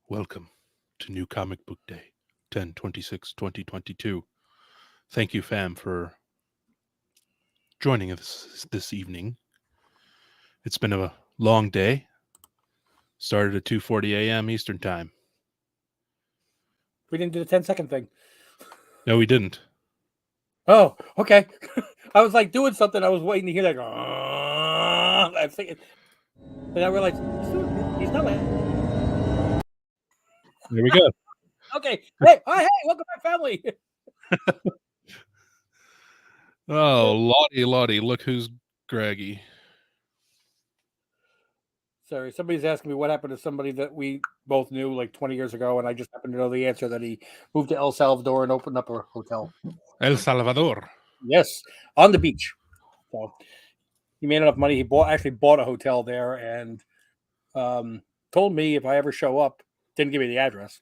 Welcome to New Comic Book Day, 10/26/2022. Thank you, fam, for joining us this evening. It's been a long day. Started at 2:40 a.m. Eastern Time. We didn't do the 10-second thing. No, we didn't. Oh, okay. I was like doing something. I was waiting to hear that. I'm thinking, but I realized he's not like. There we go. Okay. Hey, hi, hey, welcome back, family. Oh, Lottie, look who's Greggy. Sorry, somebody's asking me what happened to somebody that we both knew like 20 years ago, and I just happen to know the answer that he moved to El Salvador and opened up a hotel. El Salvador. Yes, on the beach. So he made enough money. He actually bought a hotel there and told me if I ever show up, didn't give me the address,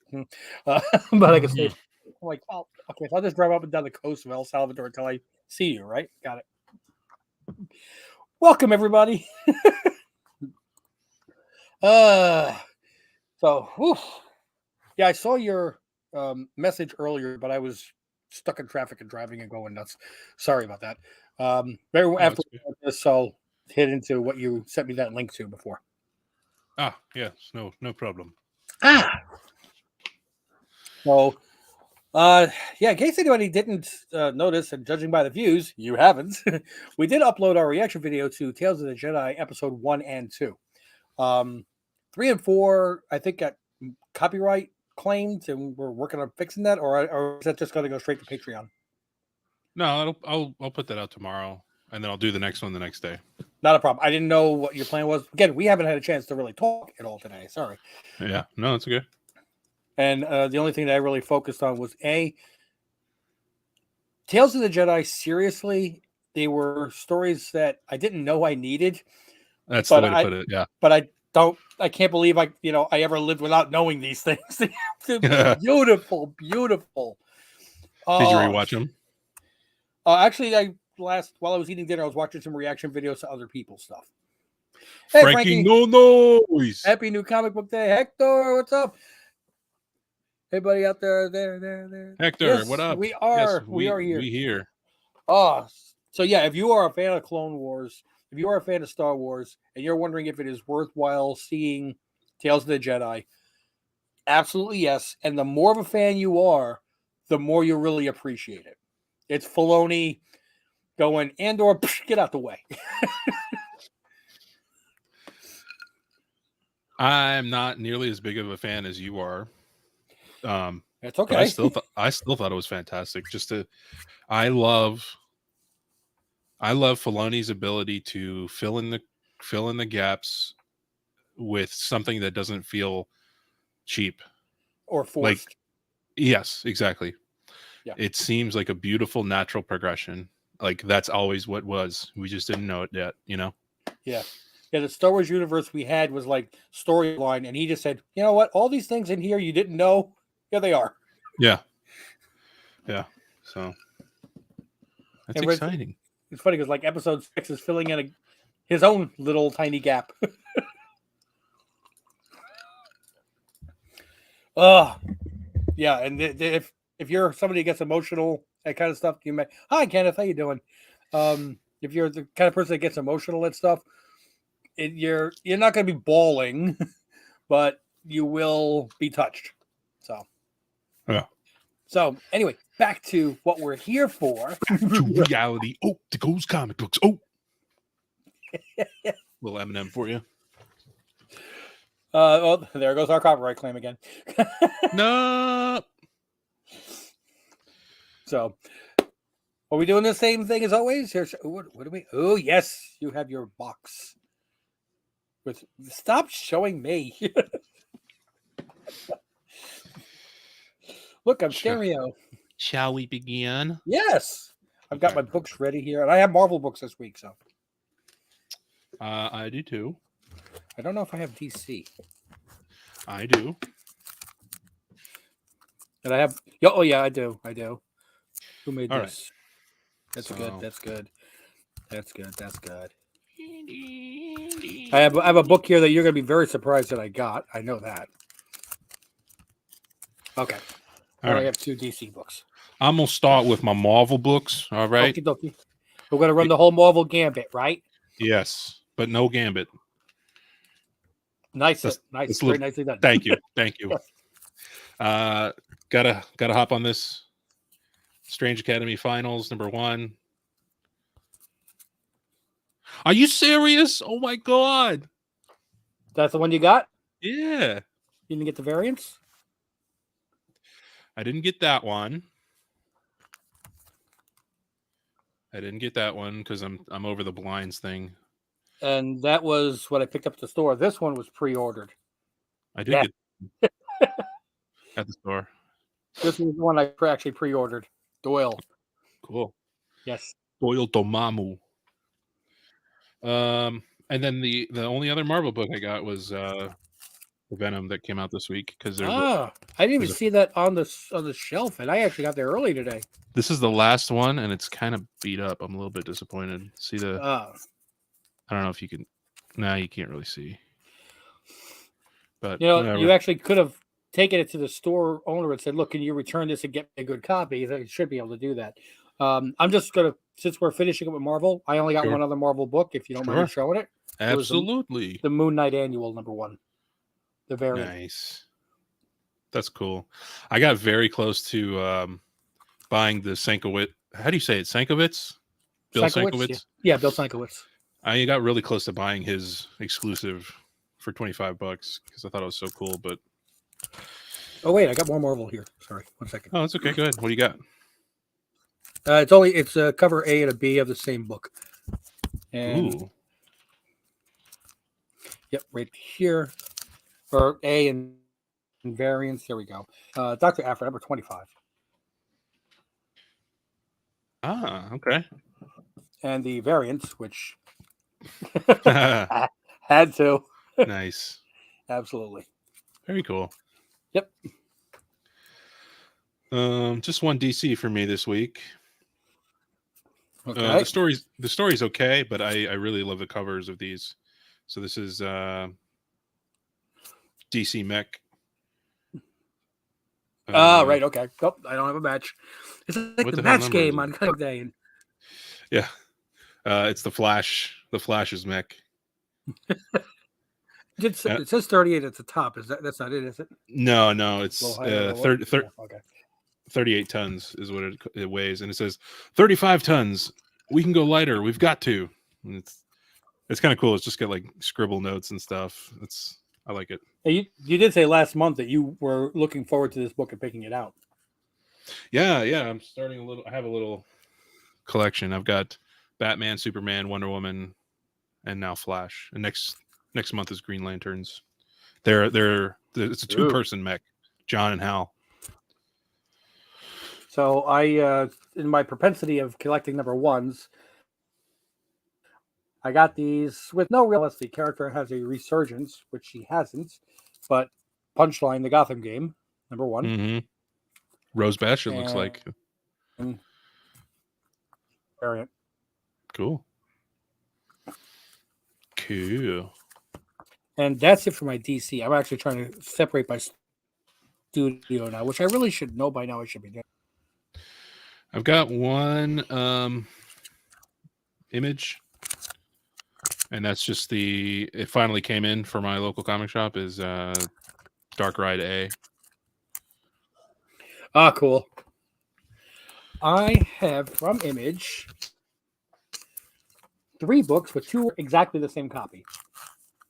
but I could stay. I'm like, well, okay, so I'll just drive up and down the coast of El Salvador until I see you, right? Got it. Welcome, everybody. So, whew. Yeah, I saw your message earlier, but I was stuck in traffic and driving and going nuts. Sorry about that. After this, I'll hit into what you sent me that link to before. Yes, no problem. So, in case anybody didn't notice, and judging by the views, you haven't, we did upload our reaction video to Tales of the Jedi episode 1 and 2. 3 and 4, I think, got copyright claimed, and we're working on fixing that, or is that just going to go straight to Patreon? No, I'll put that out tomorrow, and then I'll do the next one the next day. Not a problem. I didn't know what your plan was. Again, we haven't had a chance to really talk at all today. Sorry. Yeah, no, it's okay. And the only thing that I really focused on was Tales of the Jedi. Seriously, they were stories that I didn't know I needed. That's the way to put it. Yeah. But I can't believe I ever lived without knowing these things. They're beautiful. Did you rewatch them? Actually, while I was eating dinner, I was watching some reaction videos to other people's stuff. Hey, Frankie, no noise. Happy New Comic Book Day, Hector. What's up? Everybody out there. Hector, yes, what up? We are here. We here. So yeah, if you are a fan of Clone Wars, if you are a fan of Star Wars, and you're wondering if it is worthwhile seeing Tales of the Jedi, absolutely yes. And the more of a fan you are, the more you really appreciate it. It's Filoni going, Andor, get out the way. I'm not nearly as big of a fan as you are. That's okay. I still thought it was fantastic. I love Filoni's ability to fill in the gaps with something that doesn't feel cheap or forced. Yes, exactly. Yeah. It seems like a beautiful natural progression. Like that's always what was. We just didn't know it yet, you know? Yeah. Yeah, the Star Wars universe we had was like storyline, and he just said, you know what? All these things in here you didn't know, here they are. Yeah. So that's exciting. It's funny because like episode 6 is filling in his own little tiny gap. Yeah, and if you're somebody who gets emotional, that kind of stuff, you may. Hi, Kenneth, how you doing? If you're the kind of person that gets emotional at stuff, you're not going to be bawling, but you will be touched. So, yeah. So anyway, back to what we're here for. To reality. Oh, to goes comic books. Oh, little Eminem for you. Oh, there goes our copyright claim again. No. So, are we doing the same thing as always? Here's what do we? Oh, yes, you have your box. Stop showing me. Look, I'm stereo. Shall we begin? Yes, I've got my books ready here, and I have Marvel books this week. So, I do too. I don't know if I have DC. I do. And I have. Oh yeah, I do. Who made All right. this? That's So- good. That's good. That's good. That's good. I have a book here that you're going to be very surprised that I got. I know that. Okay. I All only right. have 2 DC books. I'm gonna start with my Marvel books. All right. Okie dokie. We're going to run the whole Marvel gambit, right? Yes, but no Gambit. Nice. That's- Nice. that's Very look- nicely done. Thank you. Thank you. Yes. Gotta hop on this. Strange Academy Finals #1. Are you serious? Oh my god. That's the one you got? Yeah. You didn't get the variants? I didn't get that one. I didn't get that one because I'm over the blinds thing. And that was what I picked up at the store. This one was pre-ordered. I did Yeah. get at the store. This was the one I actually pre-ordered. Doyle. Cool. Yes. Doyle Domamu. And then the only other Marvel book I got was the Venom that came out this week because there's I didn't even there's a- see that on the shelf, and I actually got there early today. this is the last one and it's kind of beat up. I'm a little bit disappointed. See the Uh, I don't know if you can. Nah, you can't really see. But you know, whatever. you actually could have taken it to the store owner and said, "Look, can you return this and get me a good copy?" They should be able to do that. I'm just gonna, since we're finishing it with Marvel, I only got Sure. one other Marvel book. If you don't mind me showing it, was Absolutely the Moon Knight Annual #1, the variant. nice. That's cool. I got very close to buying the Sankiewicz. How do you say it? Sankiewicz? Bill Sankiewicz. Yeah, Bill Sankiewicz. I got really close to buying his exclusive for $25 because I thought it was so cool. But Oh wait, I got more Marvel here. Sorry, 1 second. oh, that's okay. Go ahead. What do you got? It's a cover A and a B of the same book. And Ooh, yep, right here, or A and variants. There we go. Dr. Aphra, #25, okay. and the variants, which had to Nice. absolutely. Very cool. Yep. Just one DC for me this week. Okay. The story's okay, but I really love the covers of these. So this is DC Mech. Right. Okay. Oh, I don't have a match. It's like what the the hell match number is game it? on Cook Day. And Yeah. It's the Flash. The Flash's mech. it says 38 at the top. That's not it, is it? No, it's Little higher, little lower? Okay. 38 tons is what it weighs, and it says 35 tons. We can go lighter. We've got to. And it's kind of cool. It's just got like scribble notes and stuff. I like it. Hey, you did say last month that you were looking forward to this book and picking it out. Yeah. I'm starting a little. I have a little collection. I've got Batman, Superman, Wonder Woman, and now Flash. And next month is Green Lanterns. It's a 2-person mech, John and Hal. So I, in my propensity of collecting #1s, I got these with no realistic. The character has a resurgence, which she hasn't, but Punchline, the Gotham game, #1. Mm-hmm. Rose Bash, it looks like. Variant. Cool. And that's it for my DC. I'm actually trying to separate my studio now, which I really should know by now. I should be doing. I've got one image, and that's just it finally came in for my local comic shop, is Dark Ride A. Ah, cool. I have from Image 3 books with 2 exactly the same copy.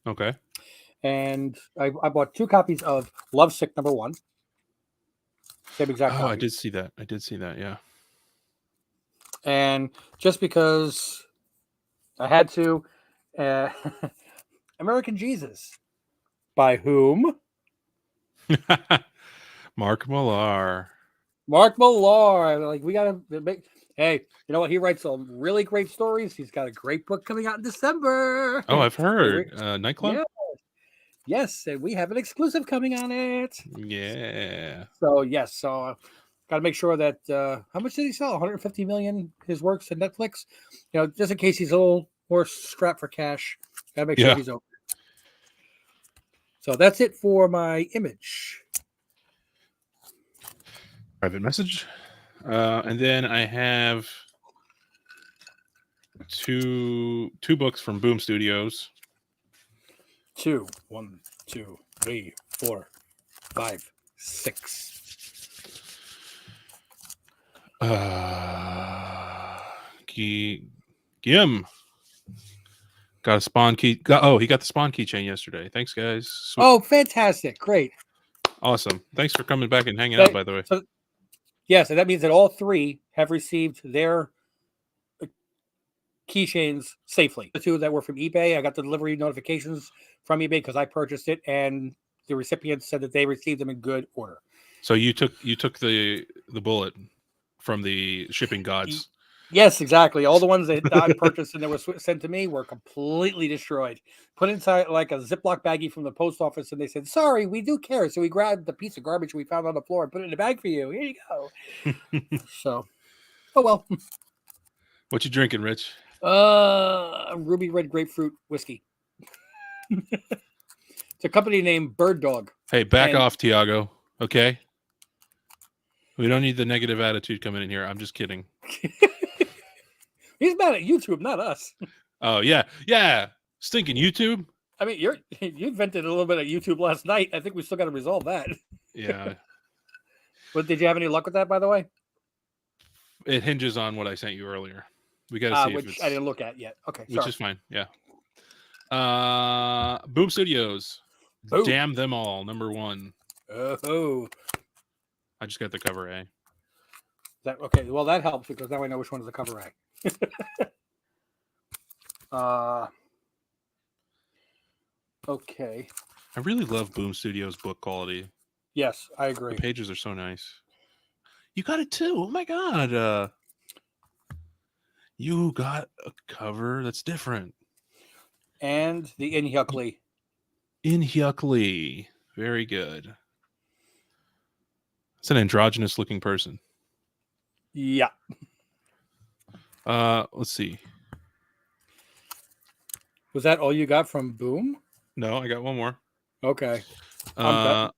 Okay. And I bought 2 copies of Lovesick #1. Same exact copy. I did see that. Yeah. And just because I had to, American Jesus. By whom? Mark Millar. Mark Millar. Like, we got to make. Hey, you know what? He writes some really great stories. He's got a great book coming out in December. Oh, I've heard. Nightclub? Yeah. Yes, and we have an exclusive coming on it. Yeah. So, yes. So, Got to make sure that how much did he sell? 150 million his works to Netflix. Just in case he's a little more strapped for cash. Got to make sure Yeah. he's open. So that's it for my image. Private message. And then I have two books from Boom Studios. 2, 1, 2, 3, 4, 5, 6. Gim got a Spawn key. He got the Spawn keychain yesterday. Thanks, guys. Sweet. Oh, fantastic! Great, Awesome. Thanks for coming back and hanging out. By the way, so yes, and that means that all 3 have received their keychains safely. The 2 that were from eBay, I got the delivery notifications from eBay because I purchased it, and the recipients said that they received them in good order. So you took the bullet from the shipping gods. Yes, exactly. All the ones that I purchased and that were sent to me were completely destroyed. Put inside like a Ziploc baggie from the post office, and they said, "Sorry, we do care." So we grabbed the piece of garbage we found on the floor and put it in a bag for you. Here you go. So, oh well. What you drinking, Rich? Ruby Red Grapefruit whiskey. It's a company named Bird Dog. Hey, back off, Tiago. Okay. We don't need the negative attitude coming in here. I'm just kidding. He's mad at YouTube, not us. Oh yeah. Stinking YouTube. I mean, you vented a little bit at YouTube last night. I think we still got to resolve that. Yeah. But did you have any luck with that, by the way? It hinges on what I sent you earlier. We got to see which if it's, I didn't look at yet. Okay, which is fine. Yeah. Boom Studios. Boom. Damn them all. Number 1. Oh. I just got the cover A. Okay? Well, that helps because now I know which one is the cover A. Okay. I really love Boom Studios book quality. Yes, I agree. The pages are so nice. You got it too. Oh my god. You got a cover that's different. And the Inhyuk Lee. Very good. It's an androgynous looking person. Yeah. Let's see. Was that all you got from Boom? No, I got one more. Okay. I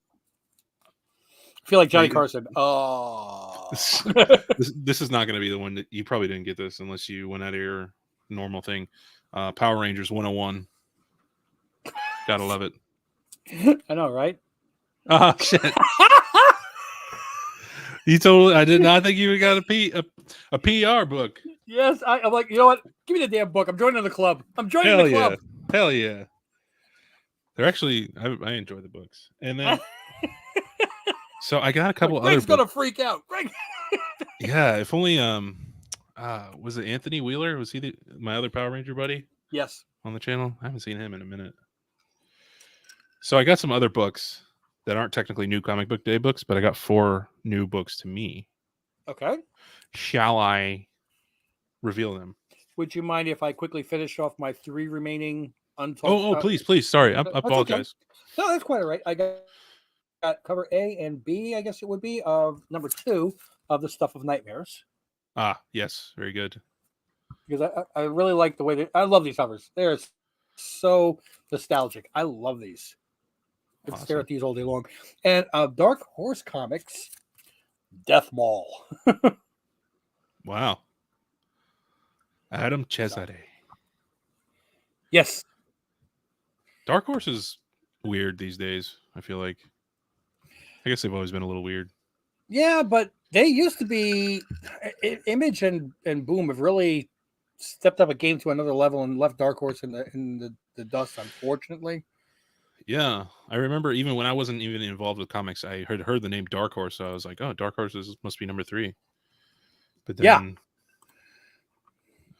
feel like Johnny Carson. Oh. This is not going to be the one that you probably didn't get this unless you went out of your normal thing. Power Rangers 101. Gotta love it. I know, right? Oh shit. I did not think you got a PR book. Yes, I'm like, you know what? Give me the damn book. I'm joining the club. Yeah. Hell yeah. They're actually, I enjoy the books. And then, so I got a couple other books. Greg's gonna freak out. Greg. Yeah, if only, was it Anthony Wheeler? Was he my other Power Ranger buddy? Yes. On the channel? I haven't seen him in a minute. So I got some other books that aren't technically new comic book day books, but I got 4 new books to me. Okay. Shall I reveal them? Would you mind if I quickly finish off my 3 remaining untalked? Oh, please. Sorry. I apologize. Okay. No, that's quite all right. I got cover A and B, I guess it would be, of number 2 of the Stuff of Nightmares. Ah, yes. Very good. Because I really like the way I love these covers. They're so nostalgic. I love these. I can stare at these all day long. And Dark Horse Comics, Death Mall. Wow. Adam Cesare. Yes. Dark Horse is weird these days, I feel like. I guess they've always been a little weird. Yeah, but they used to be... Image and Boom have really stepped up a game to another level and left Dark Horse in the dust, unfortunately. Yeah, I remember even when I wasn't even involved with comics, I heard the name Dark Horse, so I was like, "Oh, Dark Horse must be number 3." But then,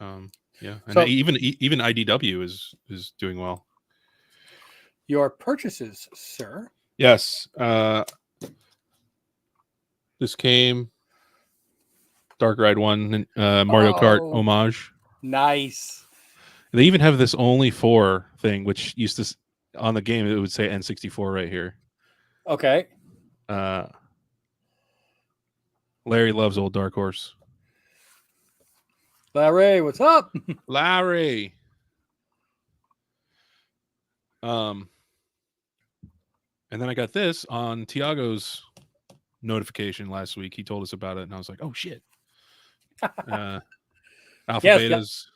and so, even IDW is doing well. Your purchases, sir. Yes, this came Dark Ride 1, Mario Kart homage. Nice. They even have this only 4 thing, which used to. On the game, it would say N64 right here. Okay. Larry loves old Dark Horse. Larry, what's up? Larry. And then I got this on Tiago's notification last week. He told us about it, and I was like, "Oh shit!" Alpha Yes, Betas,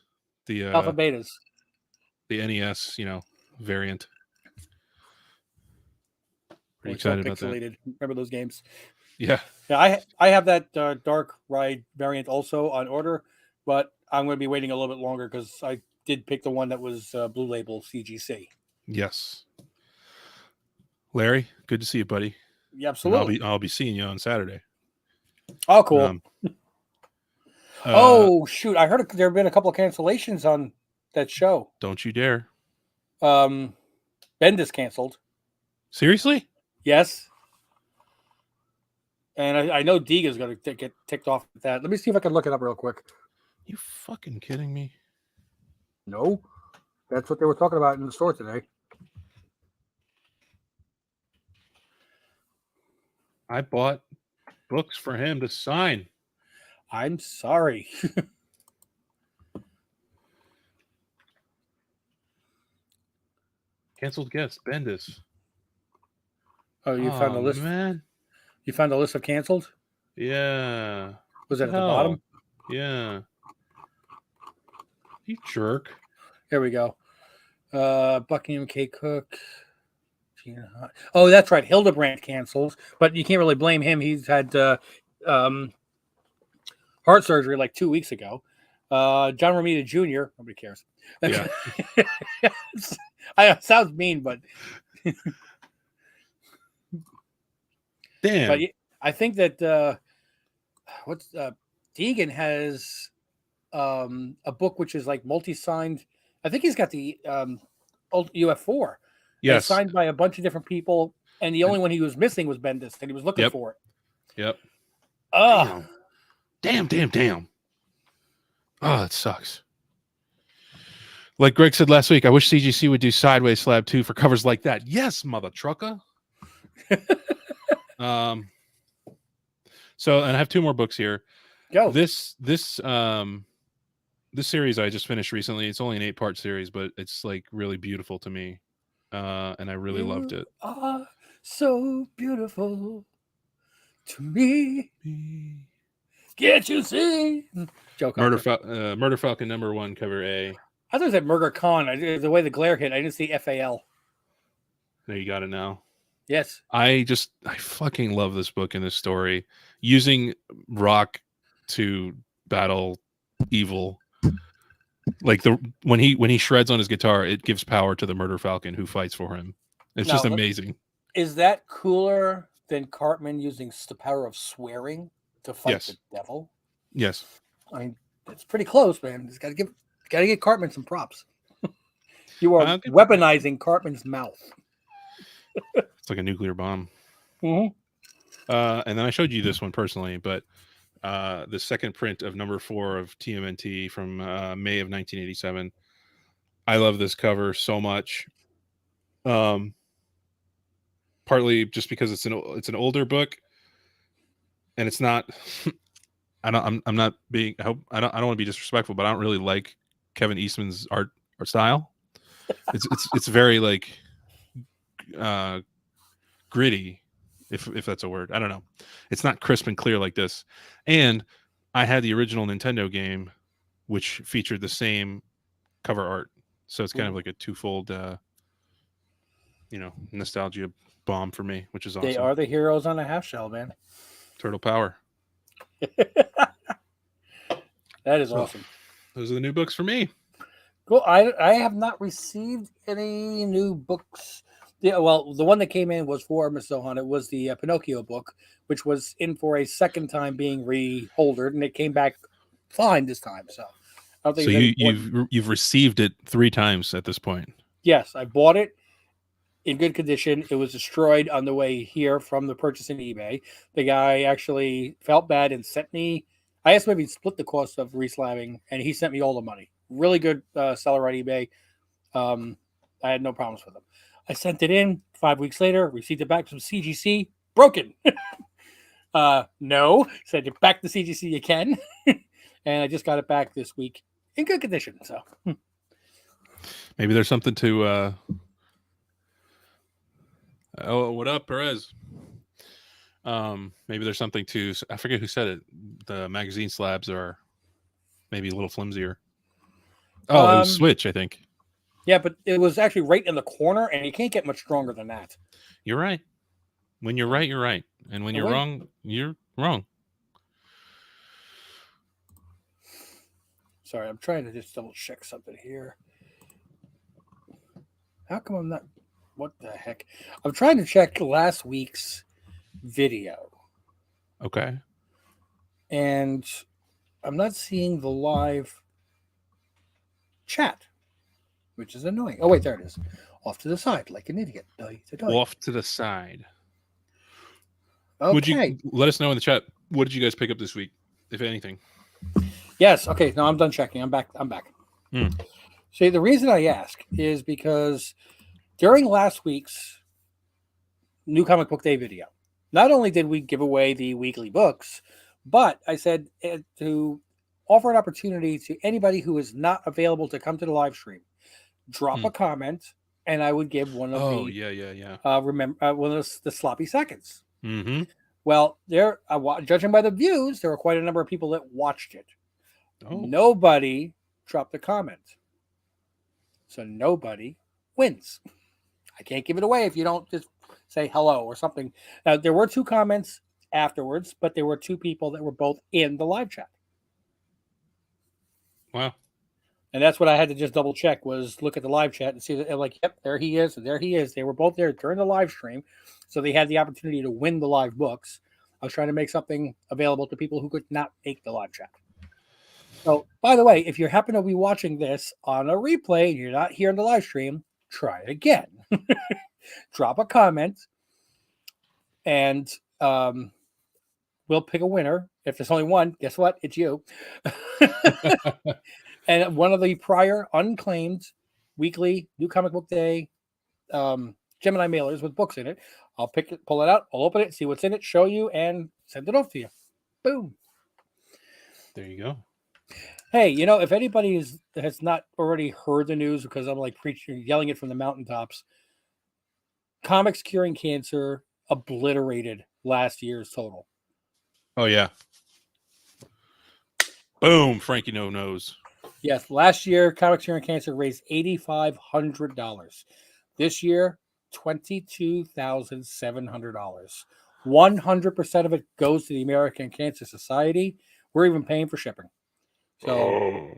the Alpha Betas. the NES, variant. Pretty It's all excited about that. pixelated. Remember those games? Yeah. Yeah, I have that Dark Ride variant also on order, but I'm going to be waiting a little bit longer because I did pick the one that was Blue Label CGC. Yes. Larry, good to see you, buddy. Yeah, And absolutely. I'll be seeing you on Saturday. Oh, cool. Oh shoot! I heard there have been a couple of cancellations on that show. Don't you dare! Bendis canceled. Seriously? Yes. And I know Deeg is going to get ticked off with that. Let me see if I can look it up real quick. You fucking kidding me? No, that's what they were talking about in the store today. I bought books for him to sign. I'm sorry. Canceled guest, Bendis. Oh, you found the list? Man. You found the list of canceled? Yeah. Was that at the bottom? Yeah. You jerk. Here we go. Buckingham K. Cook. Oh, that's right. Hildebrandt canceled, but you can't really blame him. He's had heart surgery like 2 weeks ago. John Romita Jr. Nobody cares. Yeah. Sounds mean, but damn. But I think that Deegan has a book which is like multi-signed. I think he's got the old UF4. Yes. Signed by a bunch of different people, and the only one he was missing was Bendis, and he was looking for it. Yep. Oh, damn. Oh, it sucks. Like Greg said last week, I wish CGC would do Sideways Slab 2 for covers like that. Yes, mother trucker. So, and I have 2 more books here. Go. This series I just finished recently. It's only an 8-part series, but it's like really beautiful to me. And I really loved it. So beautiful to me. Can't you see? Joke. Murder Falcon #1, cover A. I thought it was at Murder Con. The way the glare hit, I didn't see FAL. There, you got it now. Yes. I fucking love this book and this story. Using rock to battle evil. Like when he shreds on his guitar, it gives power to the Murder Falcon who fights for him. It's just amazing. Is that cooler than Cartman using the power of swearing to fight the devil? Yes. I mean, it's pretty close, man. Got to give Cartman some props. You are weaponizing Cartman's mouth. It's like a nuclear bomb. Mm-hmm. And then I showed you this one personally, but the second print of #4 of TMNT from May of 1987. I love this cover so much. Partly just because it's an older book, and it's not. I'm not being. I don't want to be disrespectful, but I don't really like Kevin Eastman's art style. It's very like gritty, if that's a word. I don't know. It's not crisp and clear like this. And I had the original Nintendo game, which featured the same cover art, so it's kind of like a twofold, nostalgia bomb for me, which is awesome. They are the heroes on a half shell, man. Turtle power. That is awesome. Those are the new books for me. Cool. I have not received any new books. Yeah, well, the one that came in was for Miss Zohan. It was the Pinocchio book, which was in for a second time being reholdered, and it came back fine this time. So, I don't think you've received it 3 times at this point. Yes, I bought it in good condition. It was destroyed on the way here from the purchase in eBay. The guy actually felt bad and sent me. I asked him if he'd split the cost of reslabbing, and he sent me all the money. Really good seller on eBay. I had no problems with him. I sent it in 5 weeks later, received it back from CGC, broken. No. Said back to CGC you can. And I just got it back this week in good condition. So Maybe there's something to. Oh, what up, Perez? Maybe there's something to. I forget who said it. The magazine slabs are maybe a little flimsier. Oh, it was Switch, I think. Yeah, but it was actually right in the corner, and you can't get much stronger than that. You're right. When you're right, you're right, and when you're wrong, you're wrong. Sorry, I'm trying to just double check something here. How come I'm not? What the heck? I'm trying to check last week's video. Okay. And I'm not seeing the live chat, which is annoying. Oh, wait, there it is. Off to the side, like an idiot. Off to the side. Okay. Would you let us know in the chat? What did you guys pick up this week, if anything? Yes. Okay. No, I'm done checking. I'm back. See, the reason I ask is because during last week's New Comic Book Day video, not only did we give away the weekly books, but I said to offer an opportunity to anybody who is not available to come to the live stream, drop a comment, and I would give one of one of the sloppy seconds. Mm-hmm. Well, judging by the views, there were quite a number of people that watched it. Oh. Nobody dropped a comment. So nobody wins. I can't give it away if you don't just say hello or something. Now, there were 2 comments afterwards, but there were 2 people that were both in the live chat. Wow. And that's what I had to just double check was look at the live chat and see that, like, yep, there he is. And there he is. They were both there during the live stream. So they had the opportunity to win the live books. I was trying to make something available to people who could not make the live chat. So, by the way, if you happen to be watching this on a replay and you're not here in the live stream, try it again. Drop a comment, and we'll pick a winner. If there's only one, guess what? It's you. And one of the prior unclaimed weekly New Comic Book Day Gemini mailers with books in it, I'll pull it out, I'll open it, see what's in it, show you, and send it off to you. Boom. There you go. Hey, if anybody has not already heard the news, because I'm like preaching, yelling it from the mountaintops, Comics Curing Cancer obliterated last year's total. Oh, yeah. Boom, Frankie No Nose. Yes, last year, Comics Curing Cancer raised $8,500. This year, $22,700. 100% of it goes to the American Cancer Society. We're even paying for shipping. So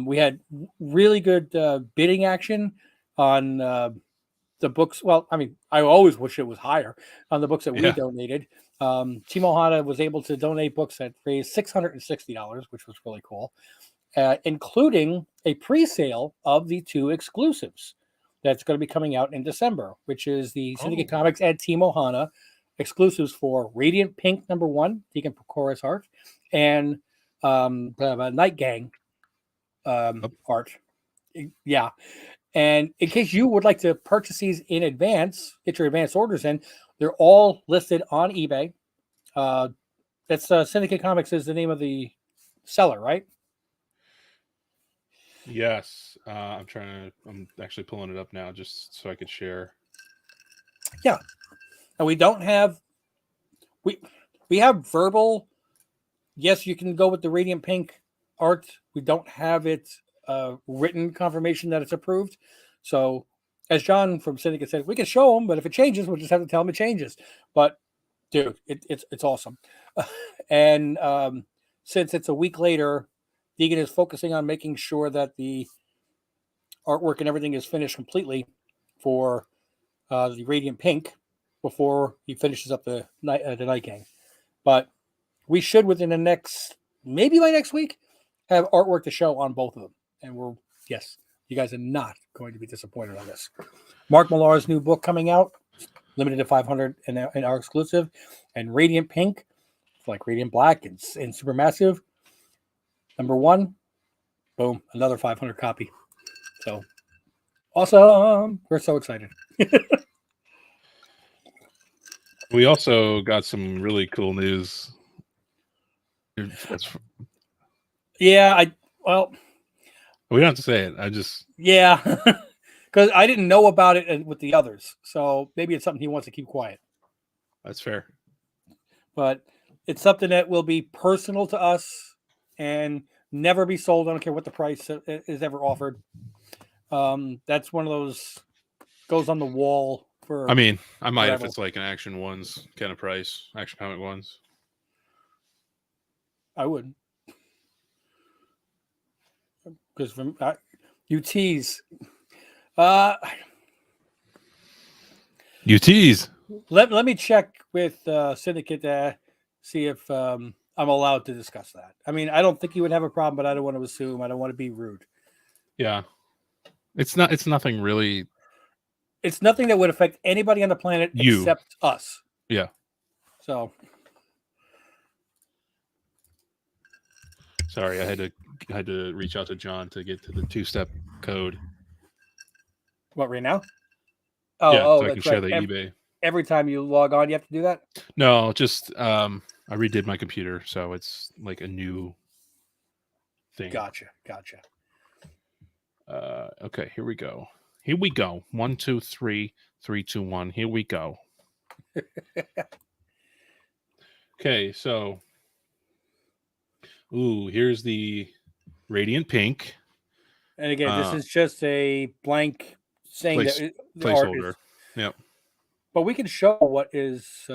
we had really good bidding action on the books. Well, I mean, I always wish it was higher on the books that we donated. Team Ohana was able to donate books that raised $660, which was really cool, including a pre-sale of the 2 exclusives that's going to be coming out in December, which is the Syndicate Comics and Team Ohana exclusives for Radiant Pink #1, Deacon Prochorus art, and the Night Gang art. Yeah. And in case you would like to purchase these in advance, get your advance orders in, they're all listed on eBay. That's Syndicate Comics is the name of the seller, right? Yes. I'm actually pulling it up now just so I could share. Yeah. And we don't have, we have verbal. Yes, you can go with the Radiant Pink art. We don't have it written confirmation that it's approved. So, as John from Syndicate said, we can show them, but if it changes, we'll just have to tell them it changes. But, dude, it's awesome. And since it's a week later, Deegan is focusing on making sure that the artwork and everything is finished completely for the Radiant Pink before he finishes up the Night Gang. But we should, within the maybe by next week, have artwork to show on both of them. And you guys are not going to be disappointed on this. Mark Millar's new book coming out, limited to 500 in our exclusive, and Radiant Pink, like Radiant Black and Supermassive, #1, boom, another 500 copy. So awesome! We're so excited. We also got some really cool news. Yeah, We don't have to say it. yeah, because I didn't know about it with the others, so maybe it's something he wants to keep quiet. That's fair. But it's something that will be personal to us and never be sold. I don't care what the price is ever offered. That's one of those goes on the wall for. I mean, I might forever. if it's like an Action Ones kind of price, Action Comic Ones. I would, because from you tease. You tease. Let me check with Syndicate to see if I'm allowed to discuss that. I mean, I don't think he would have a problem, but I don't want to assume. I don't want to be rude. Yeah. It's nothing really. It's nothing that would affect anybody on the planet except us. Yeah. So sorry, I had to reach out to John to get to the 2-step code. What, right now? So I can share the eBay. Every time you log on, you have to do that? No, just I redid my computer, so it's like a new thing. Gotcha. Okay, here we go. 1, 2, 3, 3, 2, 1. Here we go. Okay, so here's the Radiant Pink. And again, this is just a blank saying that the art placeholder. is, Yep. but we can show what is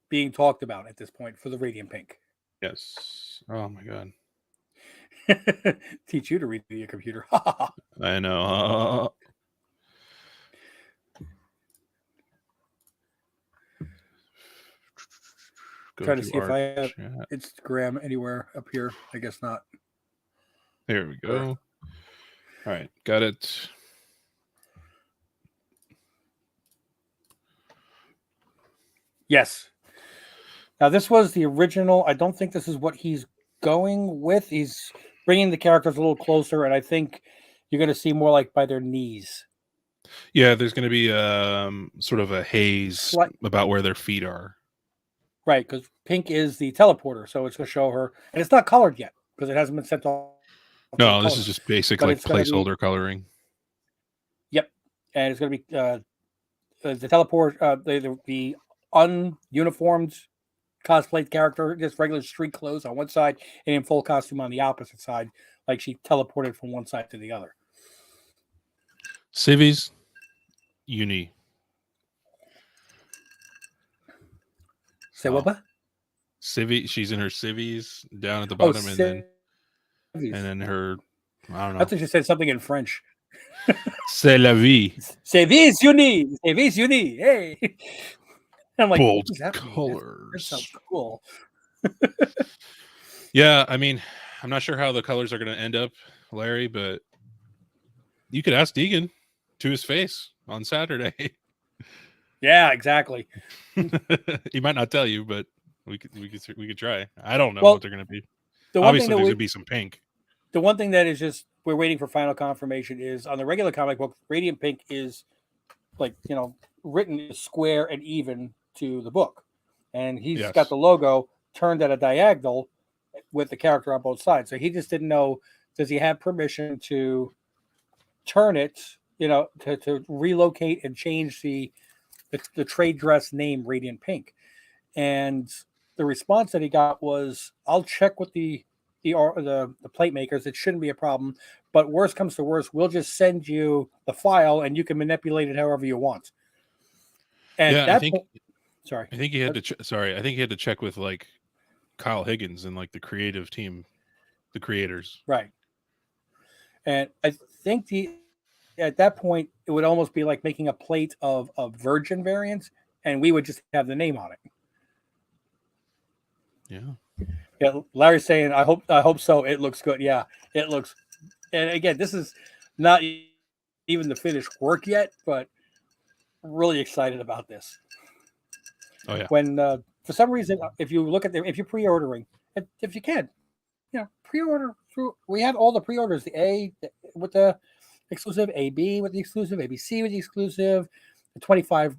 being talked about at this point for the Radiant Pink. Yes. Oh my god. Teach you to read via computer. I know. Trying to see if I have Instagram anywhere up here. I guess not. There we go. All right, got it. Yes. Now this was the original. I don't think this is what he's going with. He's bringing the characters a little closer, and I think you're going to see more like by their knees. Yeah, there's going to be sort of a haze about where their feet are. Right, because Pink is the teleporter, so it's going to show her, and it's not colored yet because it hasn't been sent off. No, this is just basic like placeholder coloring. Yep, and it's going to be the teleport, the ununiformed cosplay character, just regular street clothes on one side, and in full costume on the opposite side, like she teleported from one side to the other. Civvies, uni. Say what? Civvy, she's in her civvies down at the bottom, and then her. I don't know. I thought you said something in French. C'est la vie. Civvies uni. Civvies uni. Hey. I'm like, bold colors. That sounds cool. Yeah, I mean, I'm not sure how the colors are going to end up, Larry, but you could ask Deegan to his face on Saturday. Yeah, exactly. He might not tell you, but we could try. I don't know what they're going to be. Obviously, there's going to be some pink. The one thing that is just we're waiting for final confirmation is on the regular comic book, Radiant Pink is like, written square and even to the book. And he's got the logo turned at a diagonal with the character on both sides. So he just didn't know, does he have permission to turn it, to relocate and change the trade dress name Radiant Pink? And the response that he got was, I'll check with the plate makers. It shouldn't be a problem. But worst comes to worst, we'll just send you the file and you can manipulate it however you want. And I think he had to. I think he had to check with like Kyle Higgins and like the creative team, the creators. Right. And I think at that point it would almost be like making a plate of Virgin variants, and we would just have the name on it. Yeah. Yeah. Larry's saying, I hope so. It looks good. Yeah, it looks. And again, this is not even the finished work yet, but really excited about this. Oh yeah. When for some reason, if you look at if you're pre-ordering, if you can, pre-order through. We have all the pre-orders: the A with the exclusive, AB with the exclusive, ABC with the exclusive, a 25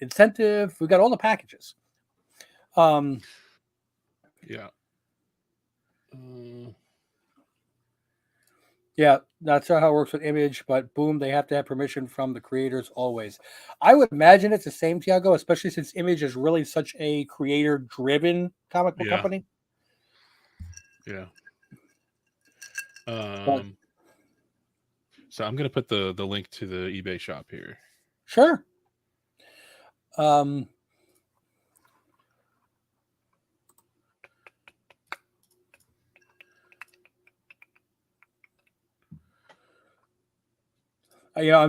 incentive. We got all the packages. Yeah. Yeah, that's not how it works with Image, but boom, they have to have permission from the creators always. I would imagine it's the same, Tiago, especially since Image is really such a creator-driven comic book Yeah. company. Yeah. But, So I'm gonna put the link to the eBay shop here. sure. I'm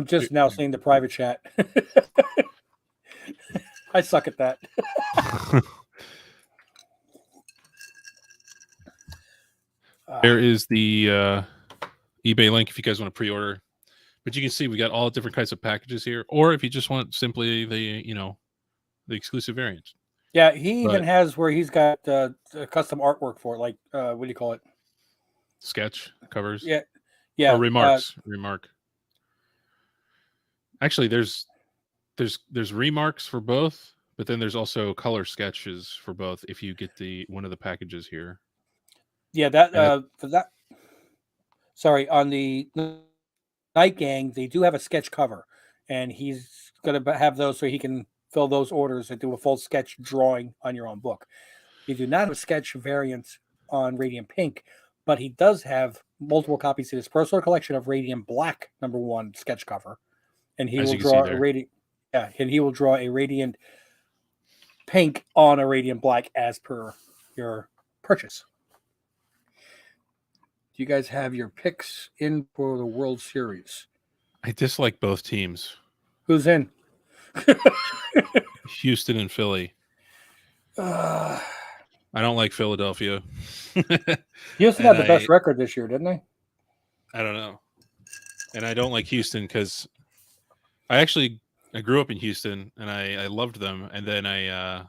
just now seeing the private chat. I suck at that. There is the eBay link if you guys want to pre-order. But you can see we got all different kinds of packages here, or if you just want simply the exclusive variants. Yeah, he even has where he's got custom artwork for it, like what do you call it? Sketch covers. Yeah. Or remarks. Remark. Actually, there's remarks for both, but then there's also color sketches for both if you get one of the packages here. Yeah, that for that. Sorry, on the Night Gang, they do have a sketch cover, and he's going to have those so he can fill those orders and do a full sketch drawing on your own book. You do not have a sketch variant on Radiant Pink, but he does have multiple copies in his personal collection of Radiant Black #1 sketch cover, and he will draw a Radiant. Yeah, and he will draw a Radiant Pink on a Radiant Black as per your purchase. Do you guys have your picks in for the World Series? I dislike both teams. Who's in? Houston and Philly. I don't like Philadelphia. Houston had the best record this year, didn't they? I don't know. And I don't like Houston because I grew up in Houston and I loved them. And then I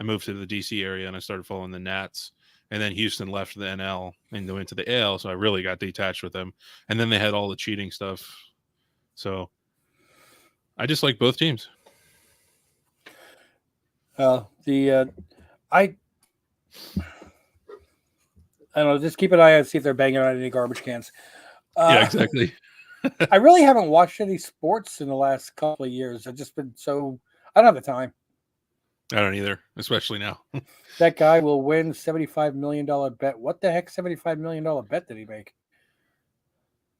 moved to the DC area and I started following the Nats. And then Houston left the NL and went to the AL, so I really got detached with them. And then they had all the cheating stuff. So I just like both teams. I don't know. Just keep an eye out and see if they're banging on any garbage cans. Yeah, exactly. I really haven't watched any sports in the last couple of years. I've just been I don't have the time. I don't either, especially now. That guy will win $75 million bet. What the heck $75 million bet did he make?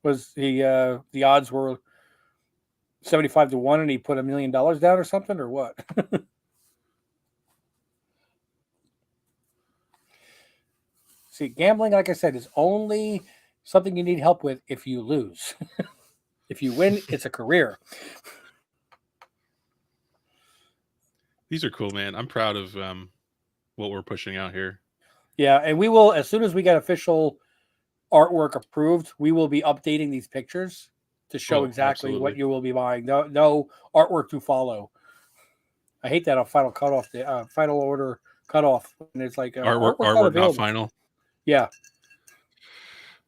Was he the odds were 75 to 1 and he put $1 million down or something, or what? See, gambling, like I said, is only something you need help with if you lose. If you win, it's a career. These are cool, man. I'm proud of what we're pushing out here. Yeah, and we will, as soon as we get official artwork approved, we will be updating these pictures to show exactly what you will be buying. No artwork to follow. I hate that on final cutoff, final order cutoff. And it's like artwork not final. Yeah.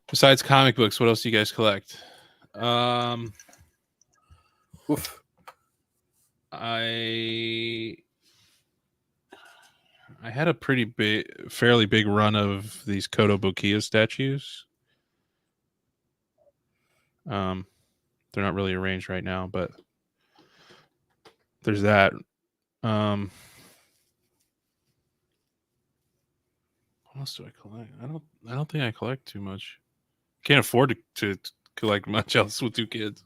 Besides comic books, what else do you guys collect? Oof. I had a fairly big run of these Kotobukiya statues. They're not really arranged right now, but there's that. What else do I collect? I don't think I collect too much. Can't afford to collect much else with 2 kids.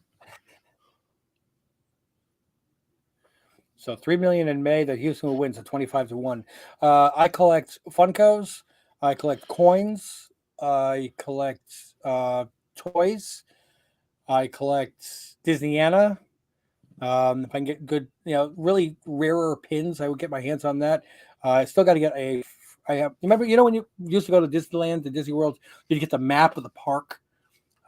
So $3 million in May that Houston will win, so 25 to 1. I collect Funkos. I collect coins. I collect toys. I collect Disneyana. If I can get good, really rarer pins, I would get my hands on that. I still got to get remember, when you used to go to Disneyland, to Disney World, you'd get the map of the park.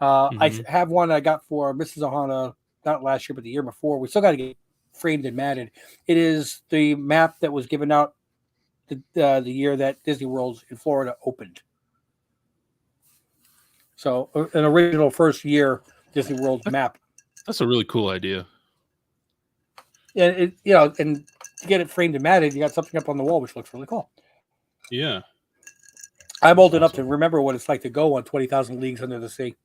I have one I got for Mrs. Ohana, not last year, but the year before. We still got to get framed and matted. It is the map that was given out the year that Disney World in Florida opened. So an original first year Disney World map. That's a really cool idea. And it, you know, and to get it framed and matted, you got something up on the wall which looks really cool. Yeah. I'm old That's enough to awesome. remember what it's like to go on 20,000 Leagues Under the Sea.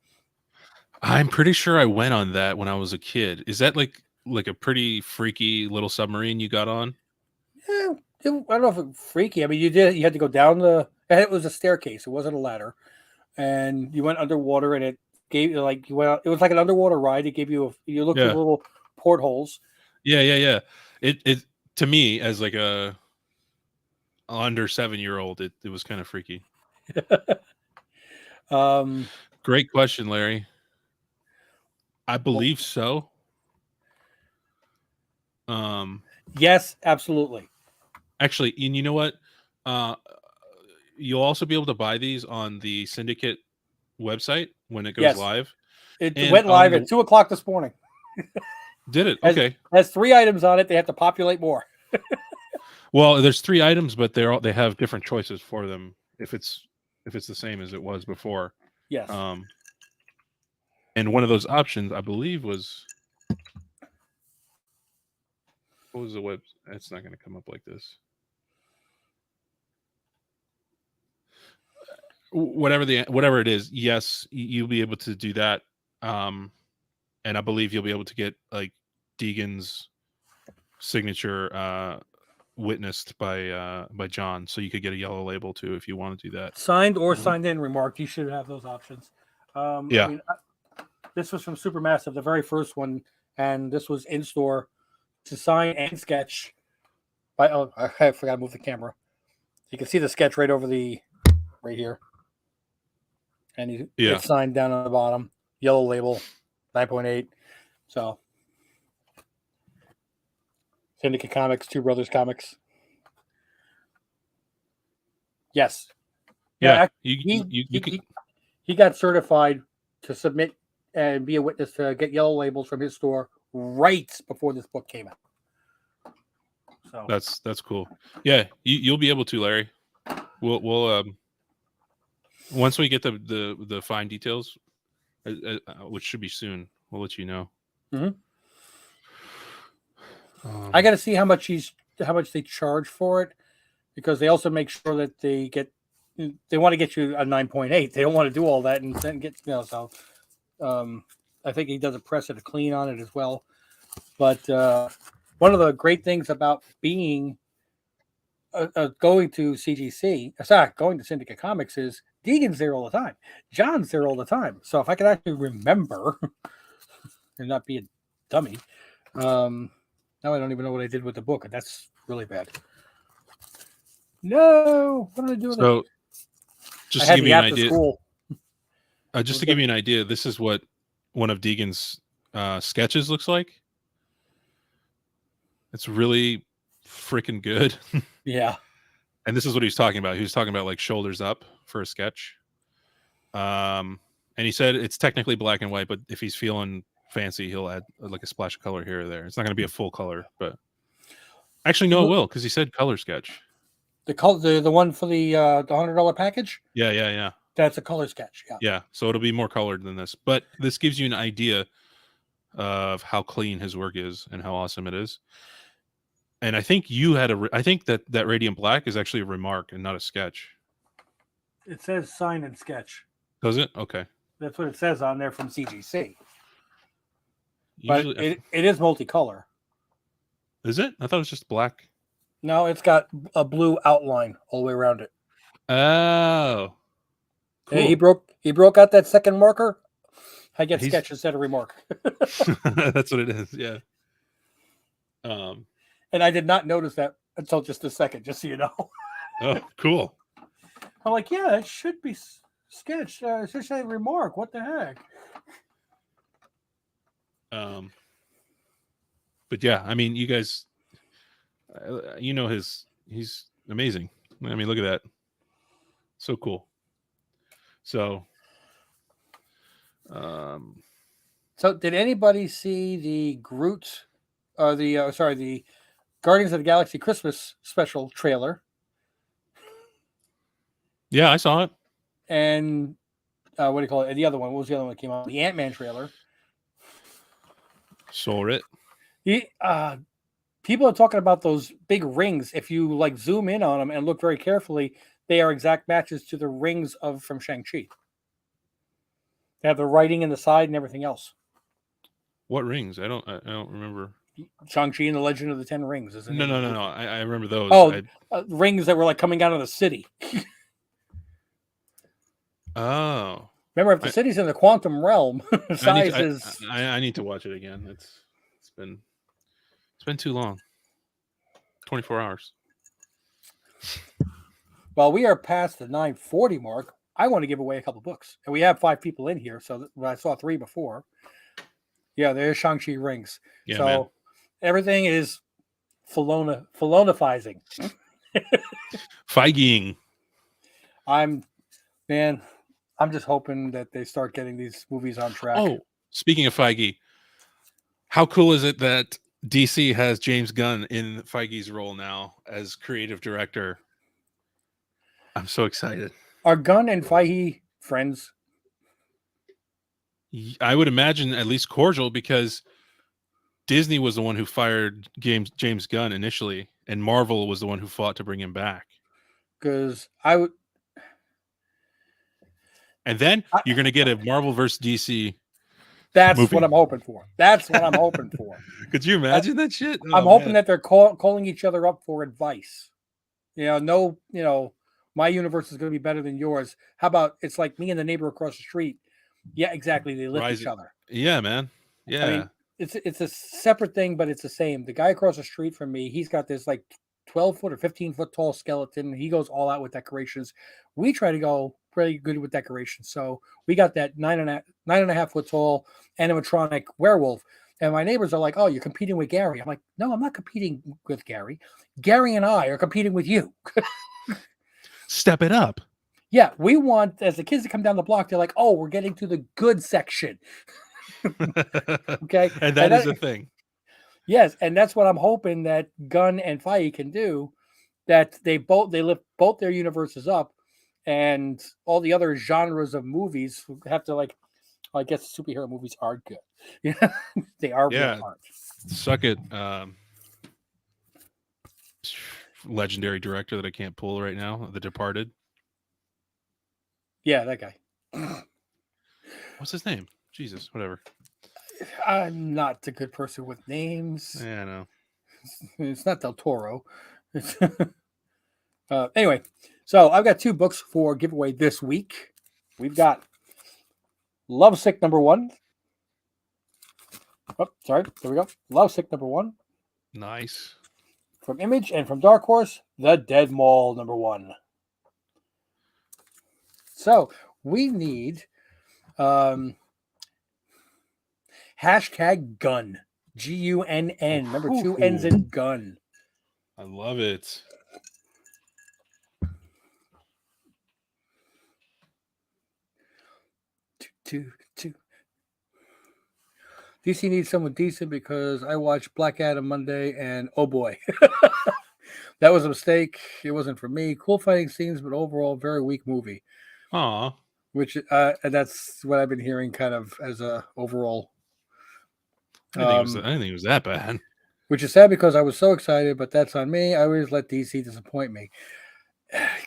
I'm pretty sure I went on that when I was a kid. Is that like a pretty freaky little submarine you got on? Yeah, I don't know if it was freaky. I mean, you had to go down and it was a staircase. It wasn't a ladder, and you went underwater, and it gave you like you went. It was like an underwater ride. It gave you look through the Yeah. little portholes. Yeah, yeah, yeah. It to me as like a under 7-year-old, it was kind of freaky. Um, Great question, Larry. I believe so. yes, absolutely. Actually, and you know what? Uh, you'll also be able to buy these on the Syndicate website when it goes Yes, live. it And went on live the at 2 o'clock this morning. did it? Has Okay. has 3 items on it. They have to populate more. Well, there's 3 items, but they have different choices for them if it's the same as it was before. Yes, Um, and one of those options, I believe, was what was the web? It's not going to come up like this. Whatever it is, yes, you'll be able to do that. And I believe you'll be able to get like Deegan's signature witnessed by John, so you could get a yellow label too if you want to do that. signed or signed in remarked. You should have those options. I Yeah. mean, this was from Supermassive, the very first one, and this was in store to sign and sketch. Oh, I forgot to move the camera. You can see the sketch right here, and it's signed down on the bottom, yellow label, 9.8. So, Syndicate Comics, Two Brothers Comics. Yes. Yeah. He got certified to submit and be a witness to get yellow labels from his store right before this book came out. So that's cool. Yeah, you'll be able to, Larry. We'll once we get the fine details, which should be soon, we'll let you know. Mm-hmm. I got to see how much they charge for it, because they also make sure that they want to get you a 9.8. They don't want to do all that and then get So, I think he does a press and a clean on it as well. But one of the great things about being going to going to Syndicate Comics is Deegan's there all the time. John's there all the time. So if I could actually remember and not be a dummy, now I don't even know what I did with the book, and that's really bad. No, what did I do with it? So, just to give you an idea, just to give you an idea, this is what one of Deegan's sketches looks like. It's really freaking good. Yeah. And this is what he's talking about. He was talking about like shoulders up for a sketch. And he said it's technically black and white, but if he's feeling fancy, he'll add like a splash of color here or there. It's not going to be a full color, but actually, no, it will, because he said color sketch. The one for the $100 package. Yeah. That's a color sketch. Yeah. So it'll be more colored than this, but this gives you an idea of how clean his work is and how awesome it is. And I think I think that Radiant Black is actually a remark and not a sketch. It says sign and sketch. Does it? Okay. That's what it says on there from CGC. But it is multicolor. Is it? I thought it was just black. No, it's got a blue outline all the way around it. Oh. Cool. Hey, he broke out that second marker. I get sketch instead of remark. That's what it is, yeah. And I did not notice that until just a second, just so you know. Oh, cool. I'm like, yeah, it should be sketch. It should say remark. What the heck? But yeah, I mean, you guys, he's amazing. I mean, look at that. So cool. So, so did anybody see the Groot, or the Guardians of the Galaxy Christmas special trailer? Yeah, I saw it. And what do you call it? The other one. What was the other one that came out? The Ant-Man trailer. Saw it. People are talking about those big rings. If you like zoom in on them and look very carefully, they are exact matches to the rings from Shang-Chi. They have the writing in the side and everything else. What rings? I don't remember. Shang-Chi and the Legend of the Ten Rings is the name No, of no, the no, movie. no. I remember those. Oh, rings that were like coming out of the city. Oh, Remember, if the I, city's in the quantum realm, I need size to, is. I need to watch it again. It's been too long. 24 hours. Well, we are past the 9:40 mark. I want to give away a couple books, and we have 5 people in here. So I saw 3 before. Yeah, there's Shang-Chi rings. Yeah, So man. everything is Filonifizing. Feigeing. I'm just hoping that they start getting these movies on track. Oh, speaking of Feige, how cool is it that DC has James Gunn in Feige's role now as creative director? I'm so excited. Are Gunn and Feige friends? I would imagine at least cordial, because Disney was the one who fired James Gunn initially, and Marvel was the one who fought to bring him back. Because I would. And then you're going to get a Marvel versus DC. That's movie. what I'm hoping for. That's what I'm hoping for. Could you imagine that shit? I'm hoping that they're calling each other up for advice. My universe is going to be better than yours. How about it's like me and the neighbor across the street? Yeah, exactly. They lift each other. Yeah, man. Yeah. I mean, it's a separate thing, but it's the same. The guy across the street from me, he's got this like 12-foot or 15-foot tall skeleton. He goes all out with decorations. We try to go pretty good with decorations. So we got that 9.5 foot tall animatronic werewolf. And my neighbors are like, "Oh, you're competing with Gary." I'm like, "No, I'm not competing with Gary. Gary and I are competing with you." Step it up. Yeah, we want, as the kids that come down the block, they're like, "Oh, we're getting to the good section." Okay. And that is a thing. Yes, and that's what I'm hoping that Gunn and Feige can do. That they lift both their universes up, and all the other genres of movies have to like. I guess superhero movies are good. Yeah, they are real hard. Suck it. Legendary director that I can't pull right now, The Departed. Yeah, that guy. What's his name? Jesus, whatever. I'm not a good person with names. Yeah, I know. It's not Del Toro. Anyway, so I've got 2 books for giveaway this week. We've got Lovesick #1. Oh, sorry. There we go. Lovesick #1. Nice. From Image, and from Dark Horse, The Dead Mall #1. So we need #gun. Gunn. Remember, 2 N's in gun. I love it. Two. DC needs someone decent because I watched Black Adam Monday and oh boy, that was a mistake. It wasn't for me. Cool fighting scenes, but overall very weak movie. Aw. Which and that's what I've been hearing kind of as a overall. I didn't think it was that bad. Which is sad because I was so excited, but that's on me. I always let DC disappoint me.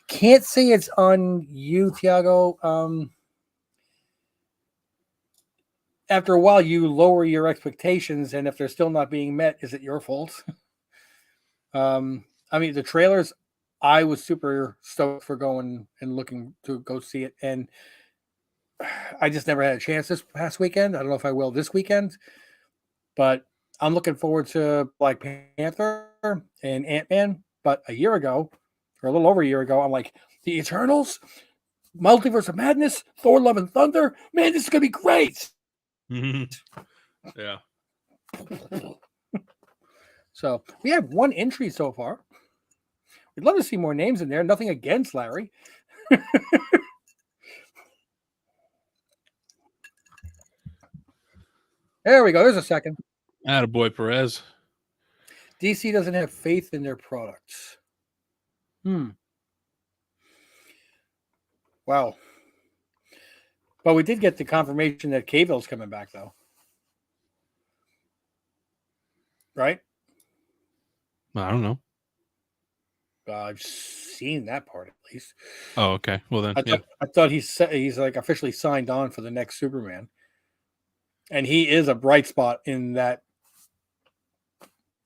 Can't say it's on you, Tiago. After a while, you lower your expectations, and if they're still not being met, is it your fault? I mean, the trailers, I was super stoked for going and looking to go see it, and I just never had a chance this past weekend. I don't know if I will this weekend, but I'm looking forward to Black Panther and Ant-Man. But a year ago, or a little over a year ago, I'm like, the Eternals, Multiverse of Madness, Thor: Love and Thunder. Man, this is going to be great. Yeah. So we have 1 entry so far. We'd love to see more names in there. Nothing against Larry. There we go. There's a second. Attaboy, Perez. DC doesn't have faith in their products. Wow. But we did get the confirmation that Cavill's coming back, though. Right? I don't know. I've seen that part at least. Oh, okay. Well then, yeah. I thought he's like officially signed on for the next Superman, and he is a bright spot in that.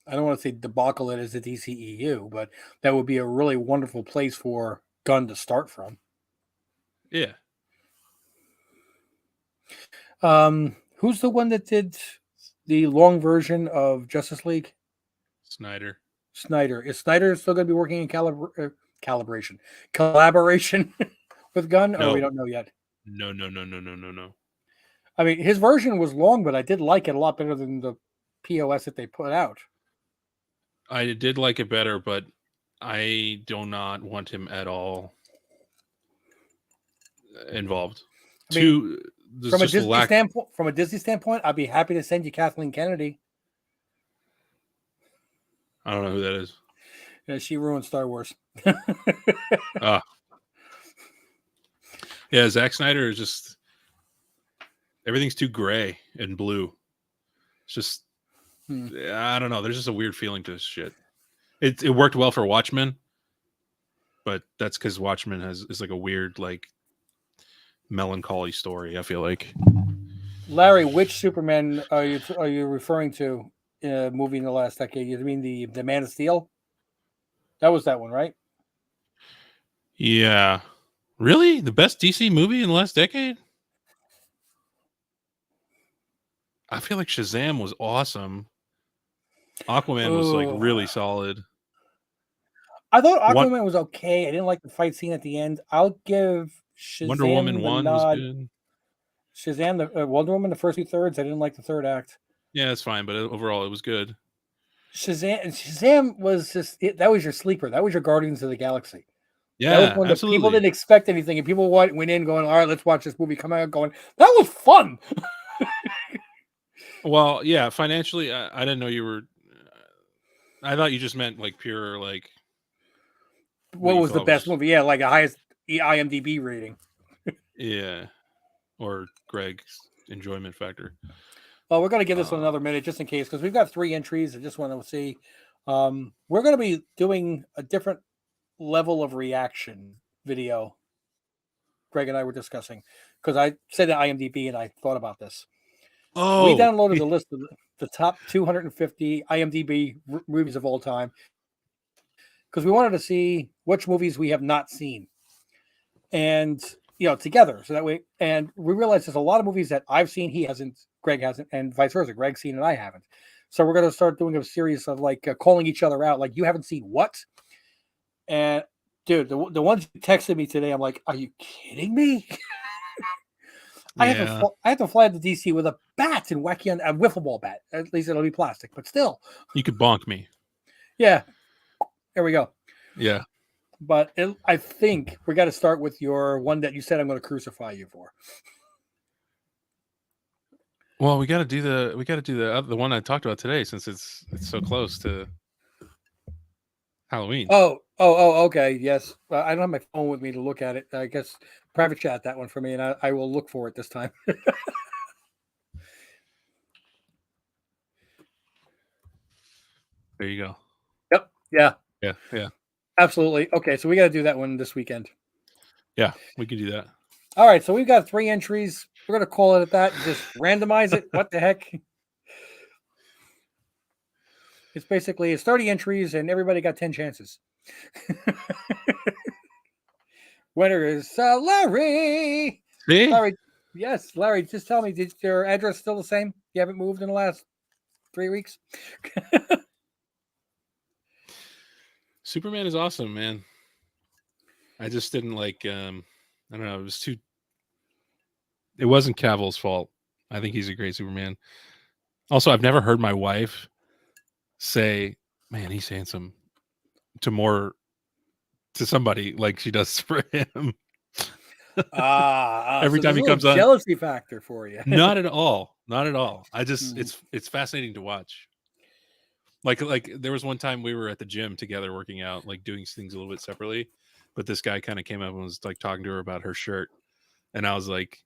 I don't want to say debacle that is the DCEU, but that would be a really wonderful place for Gunn to start from. Yeah. Who's the one that did the long version of Justice League? Snyder. Snyder. Is Snyder still going to be working in collaboration with Gunn, or we No. don't know yet? No. I mean, his version was long, but I did like it a lot better than the POS that they put out. I did like it better, but I do not want him at all involved. I mean, from a Disney standpoint, I'd be happy to send you Kathleen Kennedy. I don't know who that is. Yeah, she ruined Star Wars. Yeah, Zack Snyder is just everything's too gray and blue. It's just I don't know. There's just a weird feeling to this shit. It worked well for Watchmen, but that's because Watchmen is like a weird, like melancholy story. I feel like. Larry, which Superman are you referring to in a movie in the last decade? You mean the Man of Steel? That was that one, right? Yeah. Really? The best DC movie in the last decade? I feel like Shazam was awesome. Aquaman was like really solid. I thought Aquaman was okay. I didn't like the fight scene at the end. I'll give Shazam Wonder Woman the 1 nod. was good. Shazam, the Wonder Woman, the first 2/3. I didn't like the third act. Yeah, it's fine, but overall it was good. Shazam was just that was your sleeper. That was your Guardians of the Galaxy. Yeah, that was when absolutely. People didn't expect anything, and people went in going, "All right, let's watch this movie." Come out going, "That was fun." Well, yeah, financially, I didn't know you were. I thought you just meant like pure like. What was the best movie? Yeah, like the highest IMDb rating. Yeah, or Greg's enjoyment factor. Well, we're going to give this one another minute just in case, because we've got 3 entries. I just want to see. We're going to be doing a different level of reaction video. Greg and I were discussing because I said at IMDb and I thought about this. Oh, we downloaded the list of the top 250 IMDb movies of all time because we wanted to see which movies we have not seen, and together, so that way. And we realized there's a lot of movies that I've seen, he hasn't, Greg hasn't, and vice versa. Greg's seen and I haven't. So we're going to start doing a series of like calling each other out, like, you haven't seen what? And dude, the ones you texted me today, I'm like, are you kidding me? I have to fly to DC with a bat and whack you on a wiffle ball bat. At least it'll be plastic, but still. You could bonk me. Yeah. There we go. Yeah. But I think we got to start with your one that you said I'm going to crucify you for. Well, we got to do the one I talked about today, since it's so close to Halloween. Oh, okay. Yes. I don't have my phone with me to look at it. I guess private chat that one for me, and I will look for it this time. There you go. Yep. Yeah. Yeah. Absolutely. Okay, so we got to do that one this weekend. Yeah, we can do that. All right, so we've got 3 entries. We're going to call it at that. Just randomize it. What the heck? It's basically 30 entries, and everybody got 10 chances. Winner is Larry. See? Larry, yes, Larry. Just tell me, is your address still the same? You haven't moved in the last 3 weeks? Superman is awesome, man. I just didn't like. I don't know. It wasn't Cavill's fault. I think he's a great Superman. Also, I've never heard my wife say, "Man, he's handsome," to somebody like she does for him. Every time he comes on, jealousy factor for you. Not at all. I just it's fascinating to watch. Like there was one time we were at the gym together working out, like doing things a little bit separately, but this guy kind of came up and was like talking to her about her shirt, and I was like,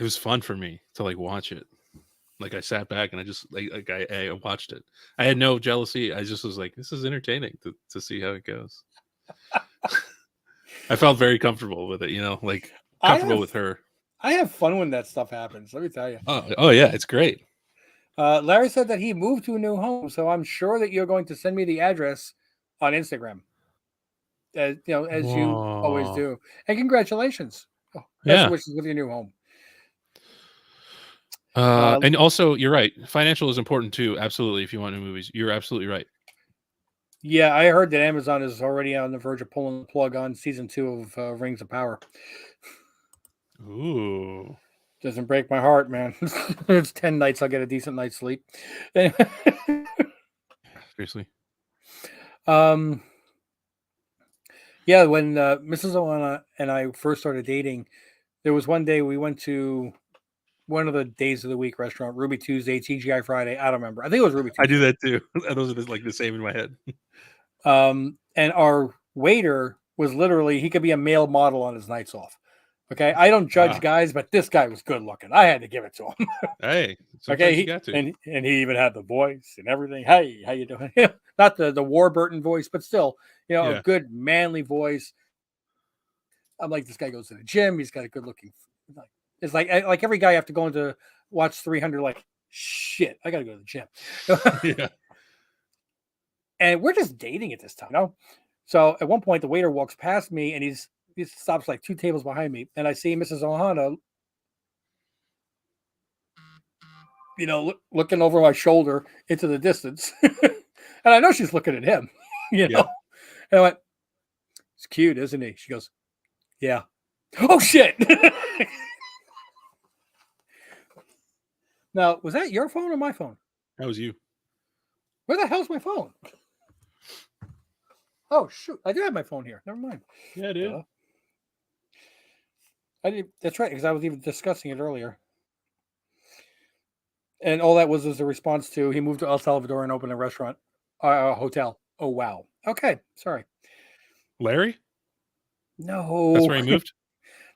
it was fun for me to like watch it. Like I sat back and I just I watched it. I had no jealousy. I just was like, this is entertaining to see how it goes. I felt very comfortable with it, like comfortable with her. I have fun when that stuff happens. Let me tell you. Oh yeah, it's great. Larry said that he moved to a new home, so I'm sure that you're going to send me the address on Instagram, as you always Whoa. do. And congratulations! Best Yeah. wishes with your new home. And also, you're right. Financial is important too. Absolutely. If you want new movies, you're absolutely right. Yeah, I heard that Amazon is already on the verge of pulling the plug on season 2 of Rings of Power. Ooh. Doesn't break my heart, man. It's 10 nights I'll get a decent night's sleep. Seriously. Yeah, when Mrs. Oana and I first started dating, there was one day we went to one of the days of the week restaurant, Ruby Tuesday, TGI Friday. I don't remember. I think it was Ruby Tuesday. I do that too. Those are just like the same in my head. And our waiter was literally, he could be a male model on his nights off. Okay. I don't judge guys, but this guy was good looking. I had to give it to him. Hey, okay. you got to. And he even had the voice and everything. Hey, how you doing? Not the Warburton voice, but still, a good manly voice. I'm like, this guy goes to the gym. He's got a good looking. It's like every guy have to go into watch 300. Like, shit, I got to go to the gym. Yeah. And we're just dating at this time, So at one point, the waiter walks past me, and he stops like 2 tables behind me, and I see Mrs. Ohana, looking over my shoulder into the distance, and I know she's looking at him, And I went, "It's cute, isn't he?" She goes, "Yeah." Oh shit! Now, was that your phone or my phone? That was you. Where the hell's my phone? Oh shoot! I do have my phone here. Never mind. Yeah, dude. I did. That's right, because I was even discussing it earlier. And all that was a response to he moved to El Salvador and opened a restaurant, a hotel. Oh wow. Okay, sorry. Larry? No, that's where he moved.